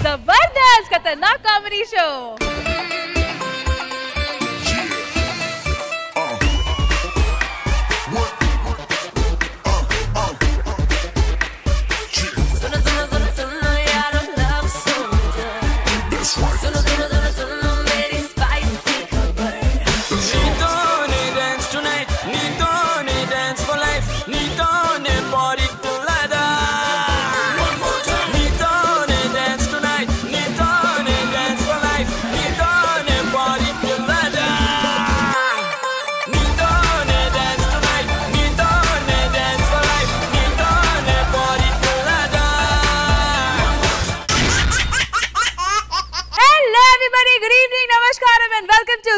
जबरदस्त खतरनाक comedy show.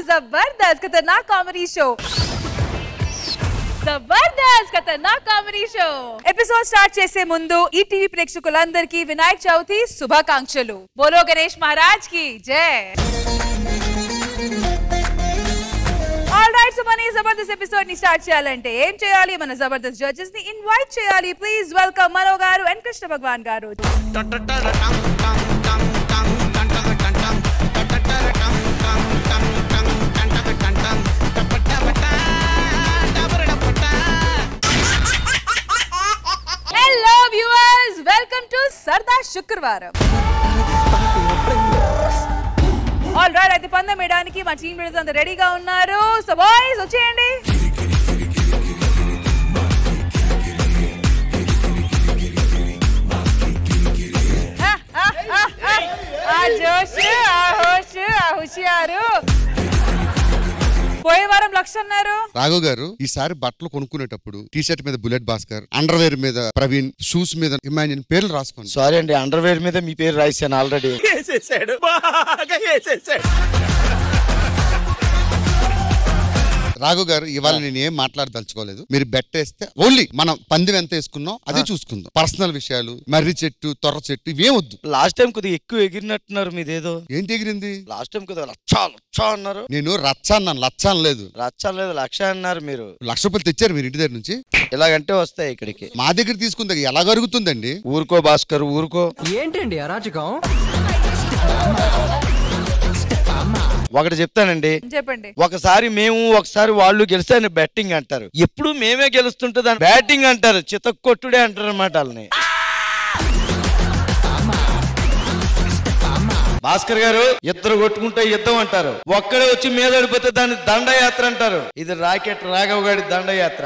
जबरदस्त खतरनाक कॉमेडी शो। जबरदस्त खतरनाक कॉमेडी शो एपिसोड स्टार्ट చేసే ముందు ఈ టీవీ ప్రేక్షకులందరికీ వినాయక చవితి శుభాకాంక్షలు। బోలో గణేష్ మహారాజ్ की जय। ఆల్ రైట్, సో మన జబర్దస్త్ ఎపిసోడ్ ని స్టార్ట్ చేయాలంటే ఏం చేయాలి? మన జబర్దస్త్ జడ్జెస్ ని ఇన్వైట్ చేయాలి। ప్లీజ్ వెల్కమ్ మనో గారు అండ్ కృష్ణ భగవాన్ గారు। హలో వ్యూవర్స్, వెల్కమ్ టు సరదా శుక్రవారం। ఆల్ రైట్, అయితే పందెం వేయడానికి మా టీమ్ లీడర్స్ అందరూ రెడీగా ఉన్నారు। సో బాయ్స్ వచ్చేయండి। ఆ జోష్, ఆ హోష్, ఆ హుషియారు। పోయే వారం లక్ష అన్నారు రాఘవ్ గారు। ఈసారి బట్టలు కొనుక్కునేటప్పుడు టీ షర్ట్ మీద బుల్లెట్ భాస్కర్, అండర్ వేర్ మీద ప్రవీణ్, షూస్ మీద ఇమాజిన్ పేర్లు రాసుకోండి। సారీ అండి, అండర్ వేర్ మీద మీ పేరు రాశాను ఆల్రెడీ। రాఘవ్ గారు, ఇవాళ నేను ఏం మాట్లాడదలుచుకోలేదు। మీరు బెట్ వేస్తే ఓన్లీ మనం పందెం ఎంత వేసుకున్నాం అదే చూసుకుందాం। పర్సనల్ విషయాలు, మర్రి చెట్టు, తొర్ర చెట్టు ఇవేమొద్దు। లాస్ట్ టైం కొద్దిగా ఎక్కువ ఎగిరినట్టున్నారు మీదేదో। ఏంటి ఎగిరింది? లాస్ట్ టైం కొద్దిగా లచ్చా అన్నారు। నేను రచ్చ అన్నాను, లచ్చ అనలేదు। రచ్చ లేదు, లక్ష అన్నారు మీరు। ₹1,00,000 తెచ్చారు మీరు ఇంటి దగ్గర నుంచి? ఇలాగంటే వస్తాయి ఇక్కడికి। మా దగ్గర తీసుకుంది ఎలా జరుగుతుందండి? ఊరుకో భాస్కర్, ఊరుకో। ఏంటండి అరాచకం? ఒకటి చెప్తానండి, చెప్పండి। ఒకసారి మేము ఒకసారి వాళ్ళు గెలిస్తే బ్యాటింగ్ అంటారు, ఎప్పుడు మేమే గెలుస్తుంటే దాన్ని బ్యాటింగ్ అంటారు, చితక్కొట్టుడే అంటారు అన్నమాట వాళ్ళని। భాస్కర్ గారు, ఇద్దరు కొట్టుకుంటే యుద్ధం అంటారు, ఒక్కడే వచ్చి మీద పడిపోతే దాన్ని దండయాత్ర అంటారు। ఇది రాకెట్ రాఘవ్ గారి దండయాత్ర।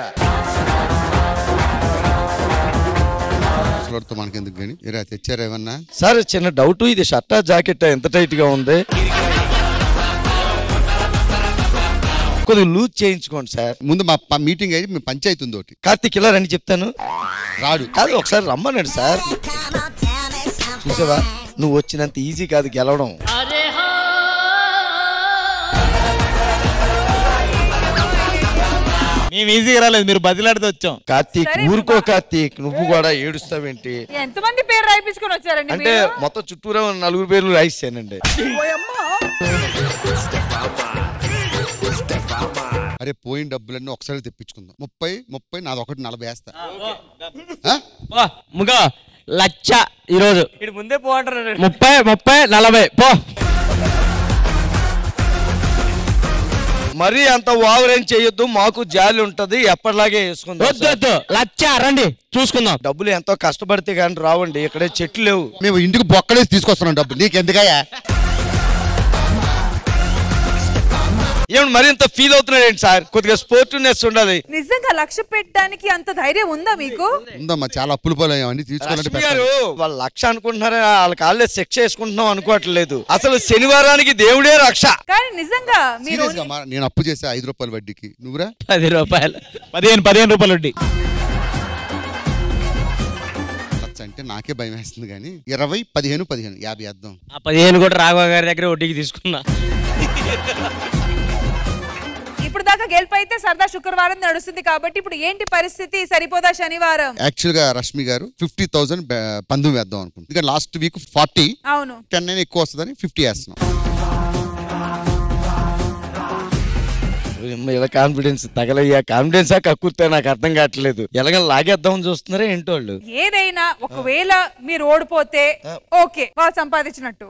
మనకెందుకు గానీ తెచ్చారా ఏమన్నా? సార్ చిన్న డౌట్, ఇది షర్టా జాకెట్ ఎంత టైట్ గా ఉంది? కొద్దిగా లూజ్ చేయించుకోండి సార్। ముందు మా మీటింగ్ అయ్యి మీ పంచాయతీ ఉంది ఒకటి। కార్తీక్ ఇలా అని చెప్తాను, రాడు కాదు ఒకసారి రమ్మన్నాడు సార్। చూసావా, నువ్వు వచ్చినంత ఈజీ కాదు గెలవడం। మేము ఈజీగా రాలేదు, మీరు బదిలాడితే వచ్చాం। కార్తీక్ ఊరుకో, కార్తీక్ నువ్వు కూడా ఏడుస్తావేంటి? ఎంతమంది పేరు రాయించుకొని వచ్చారండి? అంటే మొత్తం చుట్టూరా 4 పేర్లు రాయిస్తానండి। అరే పోయిన డబ్బులన్నీ ఒకసారి తెప్పించుకుందాం। 30 నాది ఒకటి 40 వేస్తా। ముగా లచ్చ ఈరోజు ముందే పో అంటారు। 30 40 పో। మరీ అంత ఓవరేం చేయొద్దు, మాకు జాలి ఉంటది, ఎప్పటిలాగే వేసుకుందాం। వద్దు, లచ్చ రండి చూసుకుందాం। డబ్బులు ఎంతో కష్టపడితే కానీ రావండి, ఇక్కడే చెట్లు లేవు। మేము ఇంటికి బొక్కడేసి తీసుకొస్తున్నాం డబ్బు, నీకెందుకయ్యా? ఏమన్నా మరి ఇంత ఫీల్ అవుతున్నాడు ఏంటి సార్? కొద్దిగా స్పోర్టివ్నెస్ ఉండాలి। నిజంగా లక్ష పెట్టడానికి అంత ధైర్యం ఉందా మీకు? ఉందమ్మా, చాలా అప్పులు పోలేమని తీసుకోవాలంటే గారు వాళ్ళు లక్ష అనుకుంటున్నారా? వాళ్ళకి వాళ్ళే శిక్ష వేసుకుంటున్నాం అనుకోవట్లేదు, అసలు శనివారానికి దేవుడే రక్ష। కానీ నిజంగా మీరు నేను అప్పు చేసే ₹5 వడ్డీకి నువ్వురా ₹10 15 రూపాయలు వడ్డీ అంటే నాకే భయం వేస్తుంది కానీ 20 15 15 50 వేద్దాం। ఆ 15 కూడా రాఘవ గారి దగ్గర వడ్డీకి తీసుకున్నా। ఇప్పుడు దాకా గెలిపైతే సరదా శుక్రవారం నడుస్తుంది కాబట్టి ఇప్పుడు ఏంటి పరిస్థితి? సరిపోదా శనివారం? యాక్చువల్ గా రష్మి గారు 50,000 పందెం వేద్దాం అనుకుంటుంది. ఇంకా లాస్ట్ వీక్ 40. అవును, 10 ఎక్కువ వస్తుందని 50 వేస్తున్నాం. ఇలా కాన్ఫిడెన్స్ తగలయ్యా, కాన్ఫిడెన్స్ కక్కుర్తే నాకు అర్థం కావట్లేదు. ఎలాగ లాగేద్దామని చూస్తున్నారా ఏంటి వాళ్ళు? ఏదైనా ఒకవేళ మీరు ఓడిపోతే ఓకే, వాళ్ళు సంపాదించినట్టు.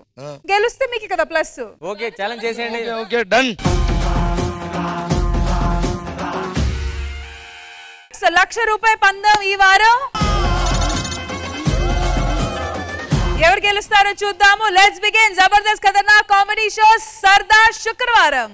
గెలిస్తే మీకు కదా ప్లస్. ఓకే, ఛాలెంజ్ చేసేయండి. Okay done. సో 1,00,000 రూపాయల పందెం ఈ వారం ఎవరు గెలుస్తారో చూద్దాము. Let's begin Jabardasth Khatarnak comedy show సరదా శుక్రవారం.